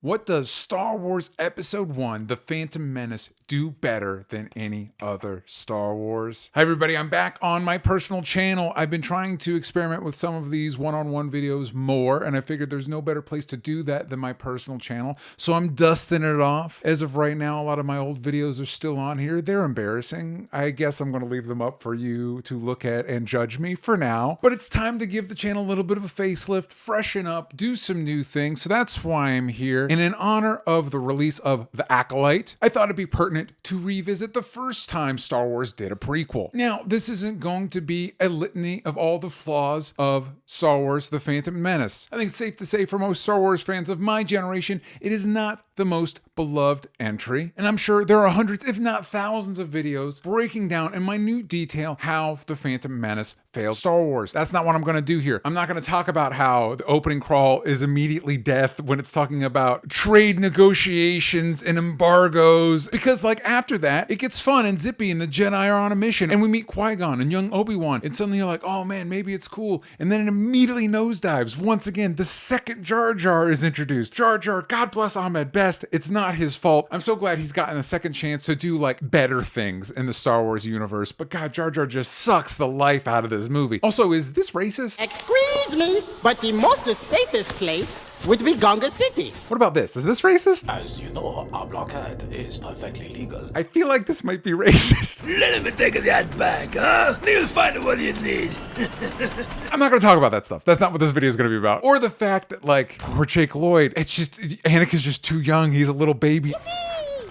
What does Star Wars Episode 1, The Phantom Menace, do better than any other Star Wars? Hi everybody, I'm back on my personal channel. I've been trying to experiment with some of these one-on-one videos more, and I figured there's no better place to do that than my personal channel. So I'm dusting it off. As of right now, a lot of my old videos are still on here. They're embarrassing. I guess I'm going to leave them up for you to look at and judge me for now. But it's time to give the channel a little bit of a facelift, freshen up, do some new things. So that's why I'm here. And in honor of the release of The ACOLYTE, I thought it'd be pertinent to revisit the first time Star Wars did a prequel. Now, this isn't going to be a litany of all the flaws of Star Wars The Phantom Menace. I think it's safe to say for most Star Wars fans of my generation, it is not the most beloved entry. And I'm sure there are hundreds, if not thousands of videos breaking down in minute detail how The Phantom Menace failed Star Wars. That's not what I'm going to do here. I'm not going to talk about how the opening crawl is immediately death when it's talking about trade negotiations and embargoes, because like after that, it gets fun and zippy and the Jedi are on a mission and we meet Qui-Gon and young Obi-Wan and suddenly you're like, oh man, maybe it's cool. And then it immediately nosedives. Once again, the second Jar Jar is introduced. Jar Jar, God bless Ahmed, best. It's not his fault. I'm so glad he's gotten a second chance to do like better things in the Star Wars universe, but God, Jar Jar just sucks the life out of this movie. Also, is this racist? Excuse me, but the most safest place would be Gonga City. What about this? Is this racist? As you know, our blockade is perfectly legal. I feel like this might be racist. Let me take that back, huh? You'll find what you need. I'm not going to talk about that stuff. That's not what this video is going to be about. Or the fact that, like, poor Jake Lloyd, it's just, Anakin's just too young. He's a little baby.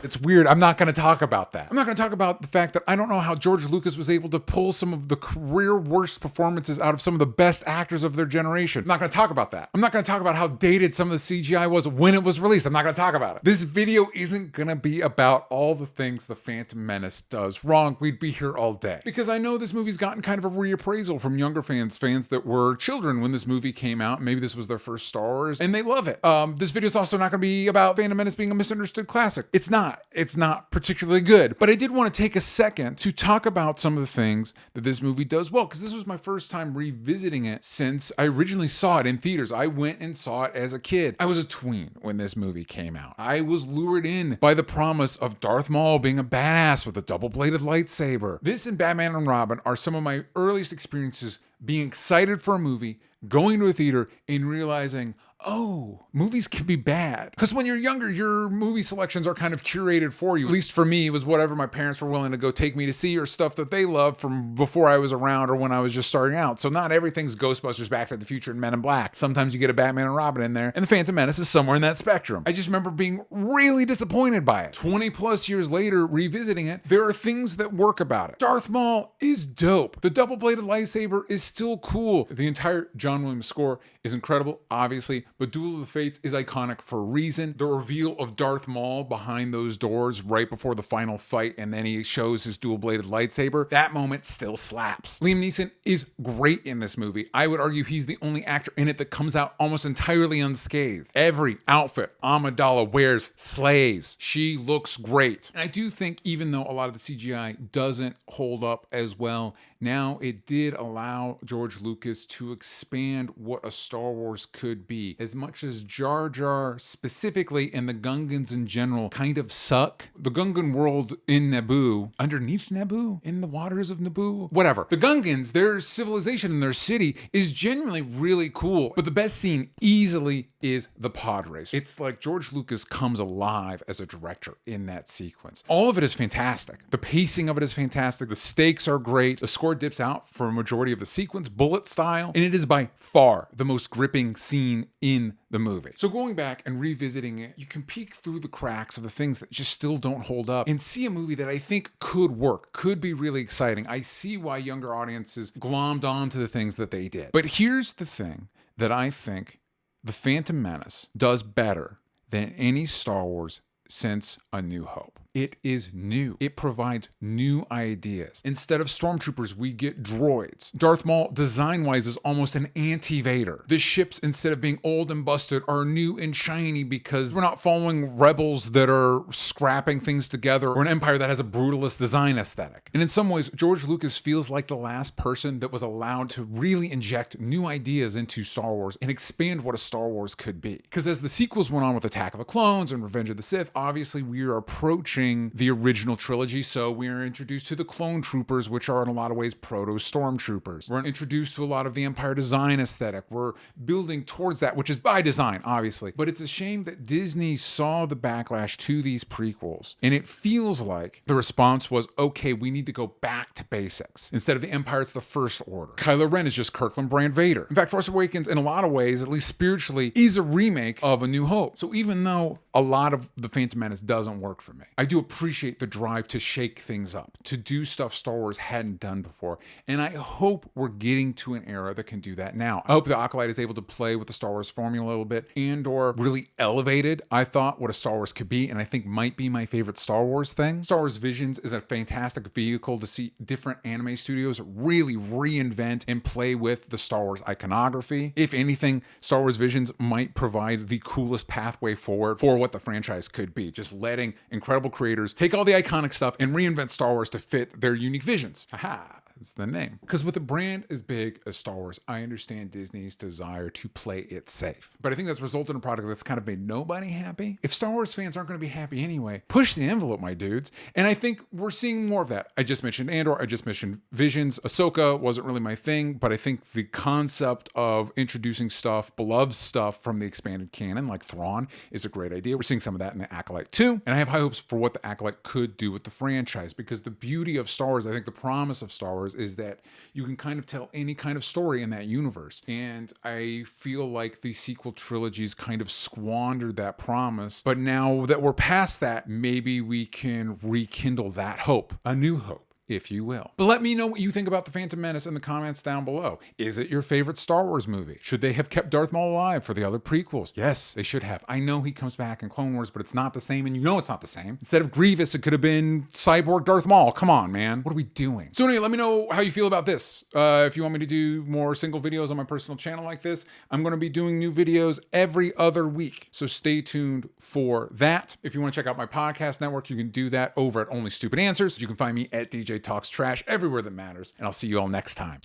It's weird. I'm not going to talk about that. I'm not going to talk about the fact that I don't know how George Lucas was able to pull some of the career worst performances out of some of the best actors of their generation. I'm not going to talk about that. I'm not going to talk about how dated some of the CGI was when it was released. I'm not going to talk about it. This video isn't going to be about all the things the Phantom Menace does wrong. We'd be here all day. Because I know this movie's gotten kind of a reappraisal from younger fans that were children when this movie came out. Maybe this was their first Star Wars, and they love it. This video is also not going to be about Phantom Menace being a misunderstood classic. It's not. It's not particularly good, but I did want to take a second to talk about some of the things that this movie does well, because this was my first time revisiting it since I originally saw it in theaters. I went and saw it as a kid. I was a tween when this movie came out. I was lured in by the promise of Darth Maul being a badass with a double-bladed lightsaber. This and Batman and Robin are some of my earliest experiences being excited for a movie, going to a theater, and realizing, oh, movies can be bad. Because when you're younger, your movie selections are kind of curated for you. At least for me, it was whatever my parents were willing to go take me to see, or stuff that they loved from before I was around or when I was just starting out. So not everything's Ghostbusters, Back to the Future, and Men in Black. Sometimes you get a Batman and Robin in there, and The Phantom Menace is somewhere in that spectrum. I just remember being really disappointed by it. 20 plus years later, revisiting it, there are things that work about it. Darth Maul is dope. The double-bladed lightsaber is still cool. The entire John Williams score is incredible, obviously, but Duel of the Fates is iconic for a reason. The reveal of Darth Maul behind those doors right before the final fight, and then he shows his dual-bladed lightsaber, that moment still slaps. Liam Neeson is great in this movie. I would argue he's the only actor in it that comes out almost entirely unscathed. Every outfit Amidala wears slays. She looks great. And I do think, even though a lot of the CGI doesn't hold up as well, now it did allow George Lucas to expand what a Star Wars could be. As much as Jar Jar specifically and the Gungans in general kind of suck, the Gungan world in Naboo, underneath Naboo, in the waters of Naboo, whatever. The Gungans, their civilization and their city is genuinely really cool, but the best scene easily is the pod race. It's like George Lucas comes alive as a director in that sequence. All of it is fantastic. The pacing of it is fantastic. The stakes are great. The score dips out for a majority of the sequence, bullet style, and it is by far the most gripping scene in the movie. So going back and revisiting it, you can peek through the cracks of the things that just still don't hold up and see a movie that I think could work, could be really exciting. I see why younger audiences glommed onto the things that they did. But here's the thing that I think The Phantom Menace does better than any Star Wars since A New Hope. It is new. It provides new ideas. Instead of stormtroopers, we get droids. Darth Maul, design-wise, is almost an anti-Vader. The ships, instead of being old and busted, are new and shiny because we're not following rebels that are scrapping things together or an empire that has a brutalist design aesthetic. And in some ways, George Lucas feels like the last person that was allowed to really inject new ideas into Star Wars and expand what a Star Wars could be. Because as the sequels went on with Attack of the Clones and Revenge of the Sith, obviously we are approaching the original trilogy, so we are introduced to the clone troopers, which are in a lot of ways proto-stormtroopers. We're introduced to a lot of the Empire design aesthetic. We're building towards that, which is by design, obviously. But it's a shame that Disney saw the backlash to these prequels, and it feels like the response was, okay, we need to go back to basics. Instead of the Empire, it's the First Order. Kylo Ren is just Kirkland brand Vader. In fact, Force Awakens, in a lot of ways, at least spiritually, is a remake of A New Hope. So even though a lot of The Phantom Menace doesn't work for me, I do appreciate the drive to shake things up, to do stuff Star Wars hadn't done before. And I hope we're getting to an era that can do that now. I hope the ACOLYTE is able to play with the Star Wars formula a little bit and or really elevated, I thought, what a Star Wars could be, and I think might be my favorite Star Wars thing. Star Wars Visions is a fantastic vehicle to see different anime studios really reinvent and play with the Star Wars iconography. If anything, Star Wars Visions might provide the coolest pathway forward for what the franchise could be. Just letting incredible creators take all the iconic stuff and reinvent Star Wars to fit their unique visions. Aha! It's the name. Because with a brand as big as Star Wars, I understand Disney's desire to play it safe. But I think that's resulted in a product that's kind of made nobody happy. If Star Wars fans aren't going to be happy anyway, push the envelope, my dudes. And I think we're seeing more of that. I just mentioned Andor, I just mentioned Visions. Ahsoka wasn't really my thing, but I think the concept of introducing stuff, beloved stuff from the expanded canon, like Thrawn, is a great idea. We're seeing some of that in the ACOLYTE too. And I have high hopes for what the ACOLYTE could do with the franchise, because the beauty of Star Wars, I think the promise of Star Wars is that you can kind of tell any kind of story in that universe. And I feel like the sequel trilogies kind of squandered that promise. But now that we're past that, maybe we can rekindle that hope, a new hope, if you will. But let me know what you think about The Phantom Menace in the comments down below. Is it your favorite Star Wars movie? Should they have kept Darth Maul alive for the other prequels? Yes, they should have. I know he comes back in Clone Wars, but it's not the same, and you know it's not the same. Instead of Grievous, it could have been Cyborg Darth Maul. Come on, man. What are we doing? So anyway, let me know how you feel about this. If you want me to do more single videos on my personal channel like this, I'm going to be doing new videos every other week. So stay tuned for that. If you want to check out my podcast network, you can do that over at Only Stupid Answers. You can find me at DJ Talks Trash everywhere that matters, and I'll see you all next time.